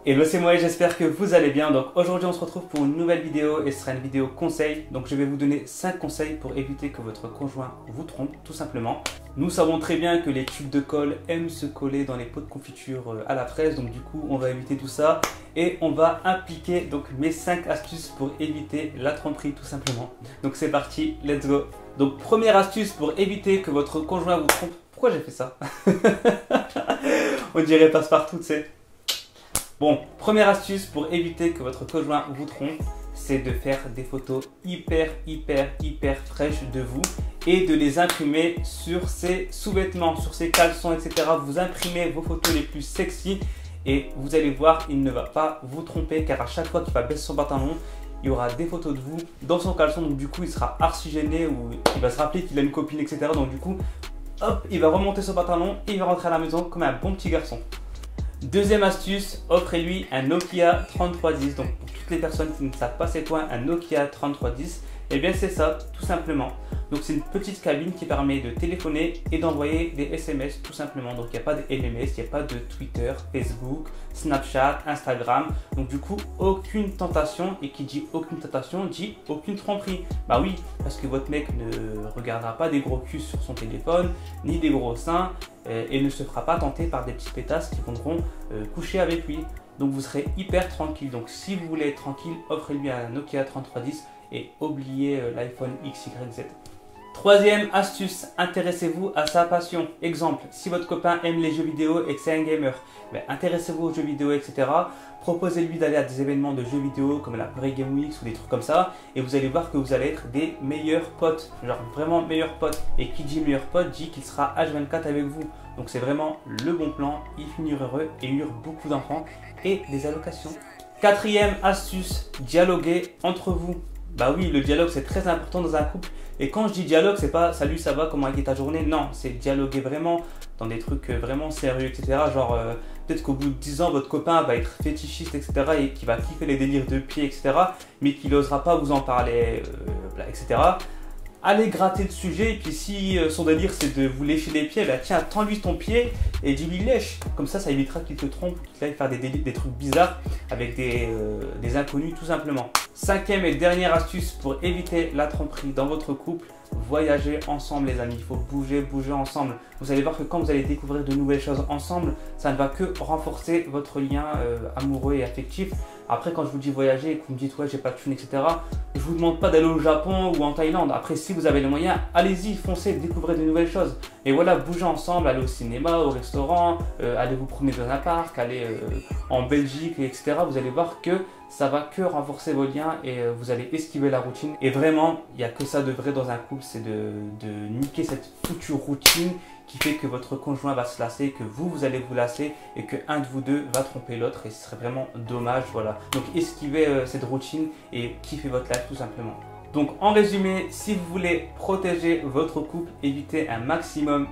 Hello, c'est moi et j'espère que vous allez bien. Donc aujourd'hui on se retrouve pour une nouvelle vidéo et ce sera une vidéo conseil. Donc je vais vous donner 5 conseils pour éviter que votre conjoint vous trompe tout simplement. Nous savons très bien que les tubes de colle aiment se coller dans les pots de confiture à la fraise. Donc du coup on va éviter tout ça et on va appliquer donc mes 5 astuces pour éviter la tromperie tout simplement. Donc c'est parti, let's go. Donc première astuce pour éviter que votre conjoint vous trompe. Pourquoi j'ai fait ça? On dirait passe-partout, tu sais. Bon, première astuce pour éviter que votre conjoint vous trompe, c'est de faire des photos hyper fraîches de vous et de les imprimer sur ses sous-vêtements, sur ses caleçons, etc. Vous imprimez vos photos les plus sexy et vous allez voir, il ne va pas vous tromper car à chaque fois qu'il va baisser son pantalon, il y aura des photos de vous dans son caleçon. Donc du coup, il sera archi gêné ou il va se rappeler qu'il a une copine, etc. Donc du coup, hop, il va remonter son pantalon et il va rentrer à la maison comme un bon petit garçon. Deuxième astuce, offrez-lui un Nokia 3310. Donc pour toutes les personnes qui ne savent pas c'est quoi un Nokia 3310, et bien c'est ça tout simplement. Donc c'est une petite cabine qui permet de téléphoner et d'envoyer des SMS tout simplement. Donc il n'y a pas de MMS, il n'y a pas de Twitter, Facebook, Snapchat, Instagram. Donc du coup aucune tentation, et qui dit aucune tentation dit aucune tromperie. Bah oui, parce que votre mec ne regardera pas des gros culs sur son téléphone, ni des gros seins, et ne se fera pas tenter par des petits pétasses qui viendront coucher avec lui. Donc vous serez hyper tranquille. Donc si vous voulez être tranquille, offrez-lui un Nokia 3310 et oubliez l'iPhone XYZ. Troisième astuce, intéressez-vous à sa passion. Exemple, si votre copain aime les jeux vidéo et que c'est un gamer, intéressez-vous aux jeux vidéo, etc. Proposez-lui d'aller à des événements de jeux vidéo comme la Paris Game Week ou des trucs comme ça, et vous allez voir que vous allez être des meilleurs potes, genre vraiment meilleurs potes. Et qui dit meilleur pote dit qu'il sera H24 avec vous. Donc c'est vraiment le bon plan, ils finiront heureux et eurent beaucoup d'enfants et des allocations. Quatrième astuce, dialoguer entre vous. Bah oui, le dialogue c'est très important dans un couple. Et quand je dis dialogue, c'est pas salut, ça va, comment a été ta journée? Non, c'est dialoguer vraiment dans des trucs vraiment sérieux, etc. Genre, peut-être qu'au bout de 10 ans, votre copain va être fétichiste, etc. et qui va kiffer les délires de pied, etc. mais qu'il n'osera pas vous en parler, etc. Allez gratter le sujet, et puis si son délire c'est de vous lécher les pieds, tiens, tends-lui ton pied et dis-lui lèche. Comme ça évitera qu'il te trompe, qu'il aille faire des trucs bizarres avec des inconnus tout simplement. Cinquième et dernière astuce pour éviter la tromperie dans votre couple, voyager ensemble les amis. Il faut bouger ensemble. Vous allez voir que quand vous allez découvrir de nouvelles choses ensemble, ça ne va que renforcer votre lien amoureux et affectif. Après, quand je vous dis voyager et que vous me dites ouais j'ai pas de thune, etc. je vous demande pas d'aller au Japon ou en Thaïlande. Après, si vous avez les moyens, allez-y, foncez, découvrez de nouvelles choses. Et voilà, bougez ensemble, allez au cinéma, au restaurant, allez vous promener dans un parc, allez en Belgique, etc. Vous allez voir que ça va que renforcer vos liens et vous allez esquiver la routine. Et vraiment, il n'y a que ça de vrai dans un couple, c'est de niquer cette foutue routine qui fait que votre conjoint va se lasser, que vous allez vous lasser et que un de vous deux va tromper l'autre, et ce serait vraiment dommage, voilà. Donc esquivez cette routine et kiffez votre life tout simplement. Donc en résumé, si vous voulez protéger votre couple, évitez un maximum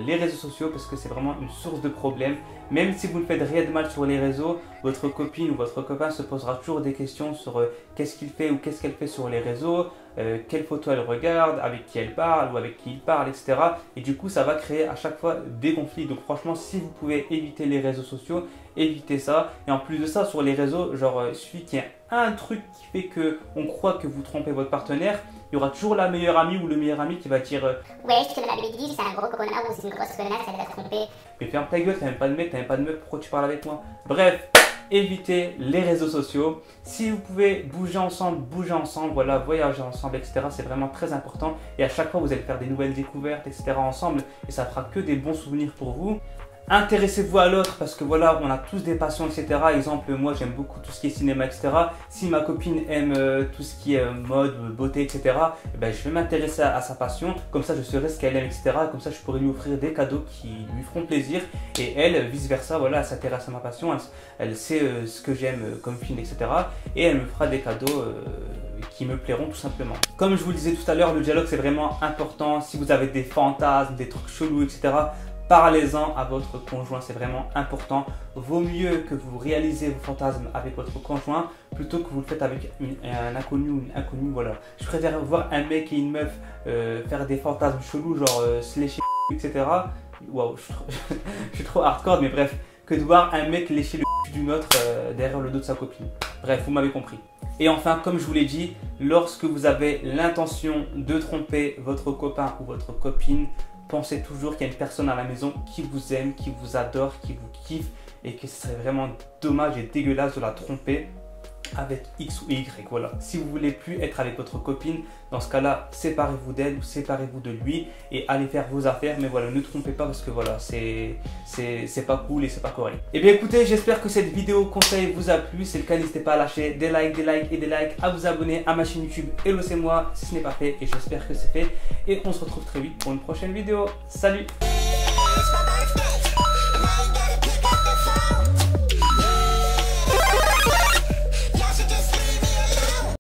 les réseaux sociaux parce que c'est vraiment une source de problèmes. Même si vous ne faites rien de mal sur les réseaux, votre copine ou votre copain se posera toujours des questions sur qu'est-ce qu'il fait ou qu'est-ce qu'elle fait sur les réseaux, quelles photos elle regarde, avec qui elle parle ou avec qui il parle, etc. Et du coup, ça va créer à chaque fois des conflits. Donc franchement, si vous pouvez éviter les réseaux sociaux, évitez ça. Et en plus de ça, sur les réseaux, genre il suffit qu'il y ait un truc qui fait qu'on croit que vous trompez votre partenaire, il y aura toujours la meilleure amie ou le meilleur ami qui va dire ouais, je te donne la bêtise, c'est un gros coconnat ou c'est une grosse connasse, elle va te tromper. Mais ferme ta gueule, t'as même pas de mec, t'as même pas de meuf, pourquoi tu parles avec moi? Bref, évitez les réseaux sociaux. Si vous pouvez bouger ensemble, voilà, voyager ensemble, etc. C'est vraiment très important. Et à chaque fois, vous allez faire des nouvelles découvertes, etc. ensemble. Et ça fera que des bons souvenirs pour vous. Intéressez-vous à l'autre parce que voilà, on a tous des passions, etc. Exemple, moi j'aime beaucoup tout ce qui est cinéma, etc. Si ma copine aime tout ce qui est mode, beauté, etc. je vais m'intéresser à sa passion. Comme ça, je saurai ce qu'elle aime, etc. Comme ça, je pourrai lui offrir des cadeaux qui lui feront plaisir. Et elle, vice versa, voilà, elle s'intéresse à ma passion. Elle sait ce que j'aime comme film, etc. Et elle me fera des cadeaux qui me plairont tout simplement. Comme je vous le disais tout à l'heure, le dialogue c'est vraiment important. Si vous avez des fantasmes, des trucs chelous, etc. parlez-en à votre conjoint, c'est vraiment important. Vaut mieux que vous réalisez vos fantasmes avec votre conjoint plutôt que vous le faites avec un inconnu ou une inconnue, voilà. Je préfère voir un mec et une meuf faire des fantasmes chelous, genre se lécher, etc. Waouh, je suis trop hardcore, mais bref, que de voir un mec lécher le d'une autre derrière le dos de sa copine. Bref, vous m'avez compris. Et enfin, comme je vous l'ai dit, lorsque vous avez l'intention de tromper votre copain ou votre copine, pensez toujours qu'il y a une personne à la maison qui vous aime, qui vous adore, qui vous kiffe et que ce serait vraiment dommage et dégueulasse de la tromper avec X ou Y. Voilà. Si vous voulez plus être avec votre copine, dans ce cas-là, séparez-vous d'elle ou séparez-vous de lui et allez faire vos affaires. Mais voilà, ne trompez pas parce que voilà, c'est pas cool et c'est pas correct. Et bien écoutez, j'espère que cette vidéo conseil vous a plu. Si c'est le cas, n'hésitez pas à lâcher des likes et des likes, à vous abonner à ma chaîne YouTube Hello c'est moi si ce n'est pas fait, et j'espère que c'est fait. Et on se retrouve très vite pour une prochaine vidéo. Salut!